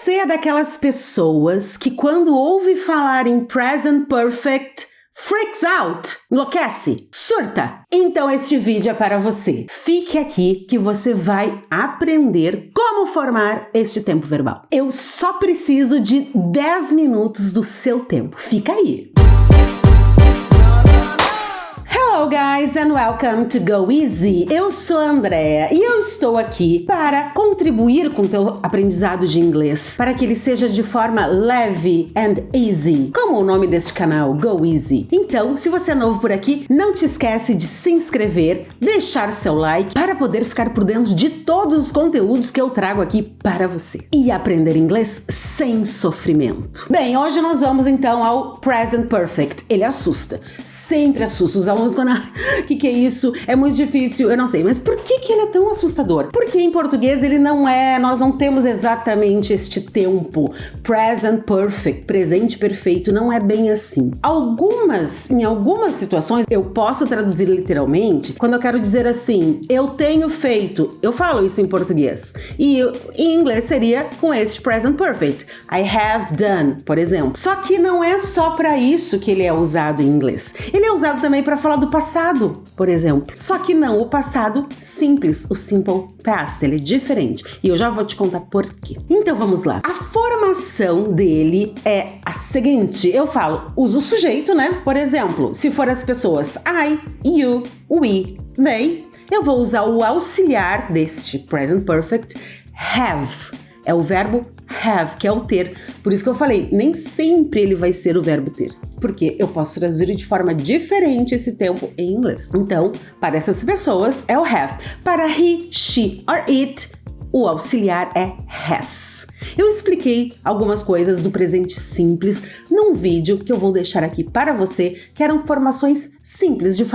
Você é daquelas pessoas que quando ouve falar em present perfect, freaks out, enlouquece, surta? Então este vídeo é para você. Fique aqui que você vai aprender como formar este tempo verbal. Eu só preciso de 10 minutos do seu tempo. Fica aí! Hello guys and welcome to Go Easy. Eu sou a Andrea e eu estou aqui para contribuir com o teu aprendizado de inglês, para que ele seja de forma leve and easy, como o nome deste canal, Go Easy. Então, se você é novo por aqui, não te esquece de se inscrever, deixar seu like para poder ficar por dentro de todos os conteúdos que eu trago aqui para você e aprender inglês sem sofrimento. Bem, hoje nós vamos então ao Present Perfect. Ele assusta, sempre assusta os alunos quando que é isso? É muito difícil, eu não sei, mas por que ele é tão assustador? Porque em português ele não é, nós não temos exatamente este tempo. Present perfect, presente perfeito, não é bem assim. Em algumas situações eu posso traduzir literalmente quando eu quero dizer assim, eu tenho feito, eu falo isso em português. E em inglês seria com este present perfect. I have done, por exemplo. Só que não é só para isso que ele é usado em inglês. Ele é usado também para falar do passado, por exemplo. Só que não o passado simples, o simple past, ele é diferente. E eu já vou te contar por quê. Então vamos lá. A formação dele é a seguinte, eu falo, uso o sujeito, né? Por exemplo, se for as pessoas I, you, we, they, eu vou usar o auxiliar deste present perfect, have. É o verbo have, que é o ter. Por isso que eu falei, nem sempre ele vai ser o verbo ter. Porque eu posso traduzir de forma diferente esse tempo em inglês. Então, para essas pessoas é o have. Para he, she or it, o auxiliar é has. Eu expliquei algumas coisas do presente simples num vídeo que eu vou deixar aqui para você, que eram formações simples, de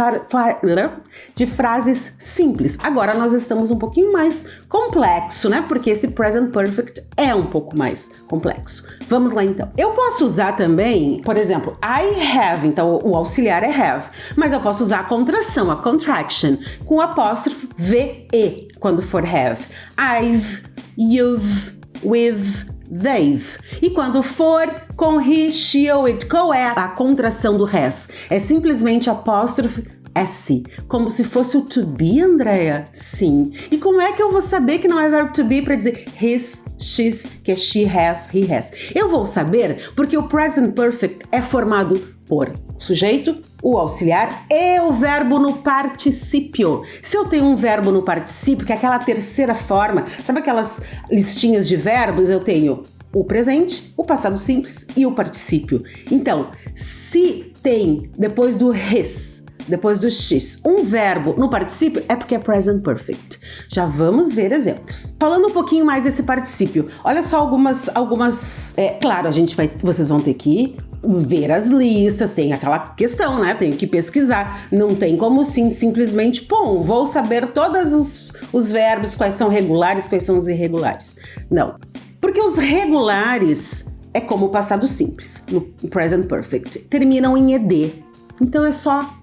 frases simples. Agora nós estamos um pouquinho mais complexo, né? Porque esse present perfect é um pouco mais complexo. Vamos lá então. Eu posso usar também, por exemplo, I have, então o auxiliar é have, mas eu posso usar a contração, a contraction, com apóstrofo VE, quando for have. I've, you've, with, they've. E quando for com he, she ou it, qual é a contração do has? É simplesmente apóstrofe S, como se fosse o to be, Andrea? Sim. E como é que eu vou saber que não é verbo to be para dizer his, she's, que é she has, he has? Eu vou saber porque o present perfect é formado por sujeito, o auxiliar e o verbo no particípio. Se eu tenho um verbo no particípio, que é aquela terceira forma, sabe aquelas listinhas de verbos? Eu tenho o presente, o passado simples e o particípio. Então, se tem depois do his, depois do x, um verbo no particípio, é porque é present perfect. Já vamos ver exemplos. Falando um pouquinho mais desse particípio, olha só algumas claro, vocês vão ter que ver as listas, tem aquela questão, né? Tenho que pesquisar. Não tem como simplesmente, vou saber todos os verbos, quais são regulares, quais são os irregulares. Não. Porque os regulares é como o passado simples, no present perfect. Terminam em ed. Então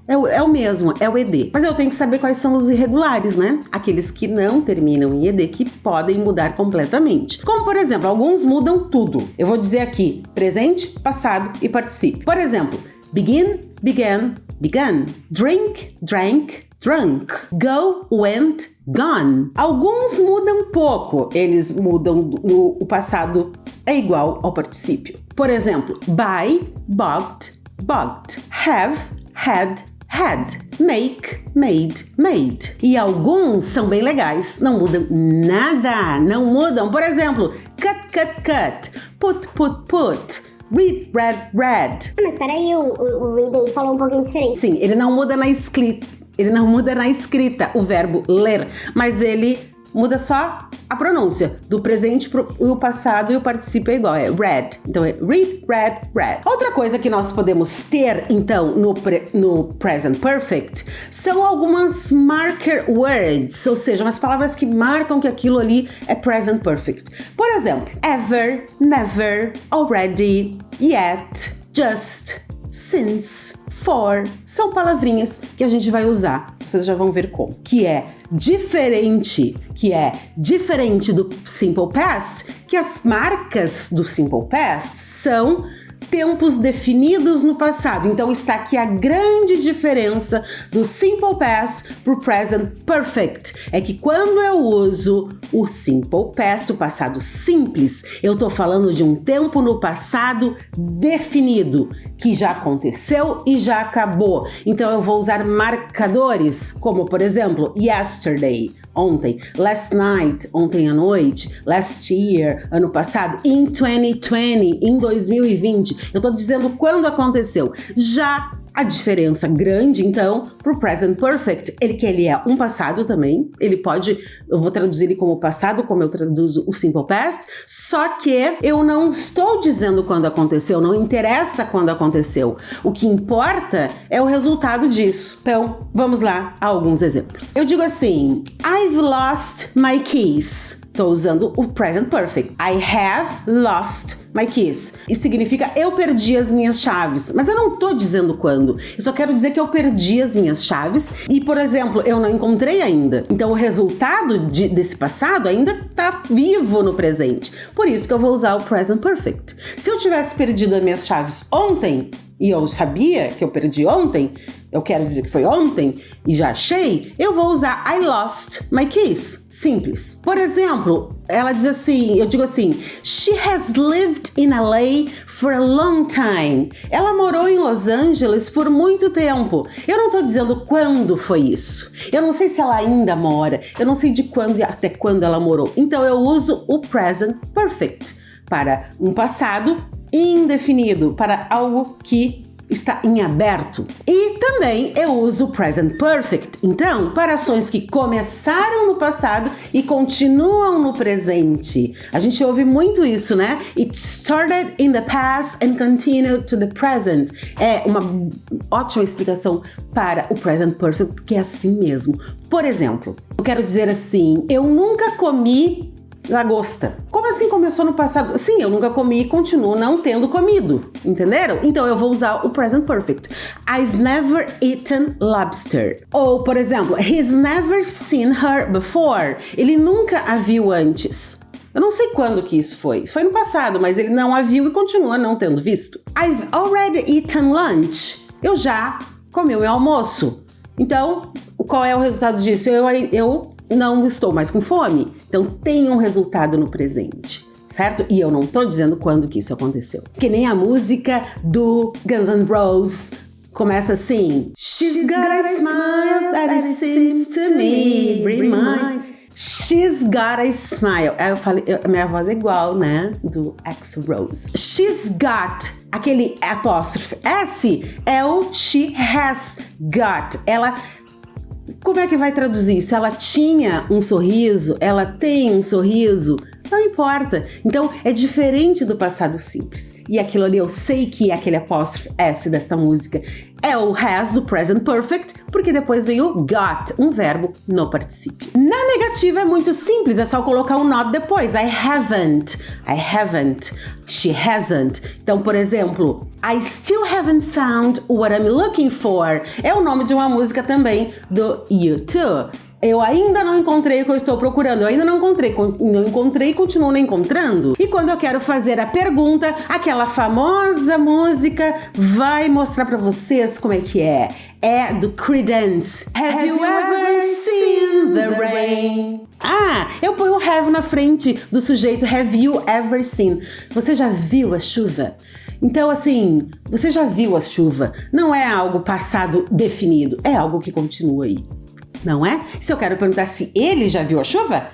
é o mesmo, é o ed. Mas eu tenho que saber quais são os irregulares, né? Aqueles que não terminam em ed, que podem mudar completamente. Como, por exemplo, alguns mudam tudo. Eu vou dizer aqui, presente, passado e particípio. Por exemplo, begin, began, begun. Drink, drank, drunk. Go, went, gone. Alguns mudam pouco. Eles mudam o passado é igual ao particípio. Por exemplo, buy, bought, bogged, have, had, make, made, made. E alguns são bem legais, não mudam nada, não mudam. Por exemplo, cut, put, read, read. Mas peraí, o read aí falou um pouquinho diferente. Sim, ele não muda na escrita, o verbo ler, mas ele muda só a pronúncia do presente o passado e o particípio é igual, é read. Então é read, read. Outra coisa que nós podemos ter, então, no present perfect são algumas marker words, ou seja, umas palavras que marcam que aquilo ali é present perfect. Por exemplo, ever, never, already, yet, just, since, for. São palavrinhas que a gente vai usar. Vocês já vão ver como. Que é diferente do Simple Past, que as marcas do Simple Past são tempos definidos no passado. Então está aqui a grande diferença do Simple Past pro Present Perfect. É que quando eu uso o Simple Past, o passado simples, eu estou falando de um tempo no passado definido, que já aconteceu e já acabou. Então eu vou usar marcadores, como por exemplo, yesterday, ontem, last night, ontem à noite, last year, ano passado, in 2020, em 2020. Eu tô dizendo quando aconteceu. Já a diferença grande, então, pro Present Perfect, ele é um passado também, eu vou traduzir ele como passado, como eu traduzo o Simple Past, só que eu não estou dizendo quando aconteceu, não interessa quando aconteceu. O que importa é o resultado disso. Então, vamos lá a alguns exemplos. Eu digo assim, I've lost my keys. Estou usando o Present Perfect. I have lost my keys. Isso significa eu perdi as minhas chaves. Mas eu não estou dizendo quando. Eu só quero dizer que eu perdi as minhas chaves e, por exemplo, eu não encontrei ainda. Então, o resultado desse passado ainda está vivo no presente. Por isso que eu vou usar o Present Perfect. Se eu tivesse perdido as minhas chaves ontem, e eu sabia que eu perdi ontem, eu quero dizer que foi ontem e já achei, eu vou usar I lost my keys. Simples. Por exemplo, eu digo assim, she has lived in LA for a long time. Ela morou em Los Angeles por muito tempo. Eu não estou dizendo quando foi isso. Eu não sei se ela ainda mora. Eu não sei de quando e até quando ela morou. Então eu uso o Present Perfect para um passado indefinido, para algo que está em aberto. E também eu uso o Present Perfect, então, para ações que começaram no passado e continuam no presente. A gente ouve muito isso, né? It started in the past and continued to the present. É uma ótima explicação para o Present Perfect, que é assim mesmo. Por exemplo, eu quero dizer assim, eu nunca comi lagosta. Como assim começou no passado? Sim, eu nunca comi e continuo não tendo comido, entenderam? Então eu vou usar o Present Perfect. I've never eaten lobster. Ou, por exemplo, he's never seen her before. Ele nunca a viu antes. Eu não sei quando que isso foi. Foi no passado, mas ele não a viu e continua não tendo visto. I've already eaten lunch. Eu já comi o meu almoço. Então, qual é o resultado disso? Eu não estou mais com fome. Então tem um resultado no presente, certo? E eu não tô dizendo quando que isso aconteceu. Que nem a música do Guns N' Roses começa assim: She's got a smile that it seems to me reminds. She's got a smile. Aí eu falei, minha voz é igual, né? Do X-Rose. She's got, aquele apóstrofe S é o she has got. Ela, como é que vai traduzir isso? Ela tinha um sorriso, ela tem um sorriso, não importa. Então, é diferente do passado simples. E aquilo ali, eu sei que aquele apóstrofe S desta música é o has do Present Perfect, porque depois vem o got, um verbo no particípio. Na negativa é muito simples, é só colocar um not depois. I haven't, she hasn't. Então, por exemplo, I still haven't found what I'm looking for. É o nome de uma música também do U2. Eu ainda não encontrei o que eu estou procurando. Eu ainda não encontrei e continuo não encontrando. E quando eu quero fazer a pergunta, aquela famosa música vai mostrar pra vocês como é que é. É do Creedence. Have you ever seen the rain? Ah, eu ponho o have na frente do sujeito. Have you ever seen? Você já viu a chuva? Então, assim, você já viu a chuva? Não é algo passado definido. É algo que continua aí. Não é? Se eu quero perguntar se ele já viu a chuva,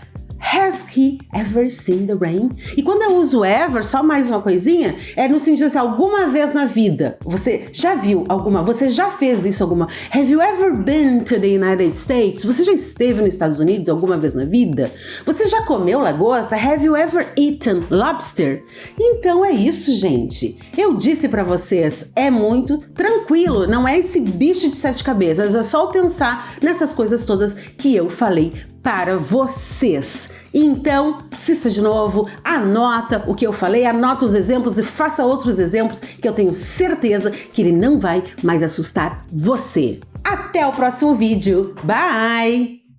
has he ever seen the rain? E quando eu uso ever, só mais uma coisinha, é no sentido assim, alguma vez na vida, você já viu alguma, você já fez isso alguma, have you ever been to the United States? Você já esteve nos Estados Unidos alguma vez na vida? Você já comeu lagosta? Have you ever eaten lobster? Então é isso, gente. Eu disse pra vocês, é muito tranquilo, não é esse bicho de 7 cabeças, é só pensar nessas coisas todas que eu falei para vocês. Então, assista de novo, anota o que eu falei, anota os exemplos e faça outros exemplos que eu tenho certeza que ele não vai mais assustar você. Até o próximo vídeo. Bye!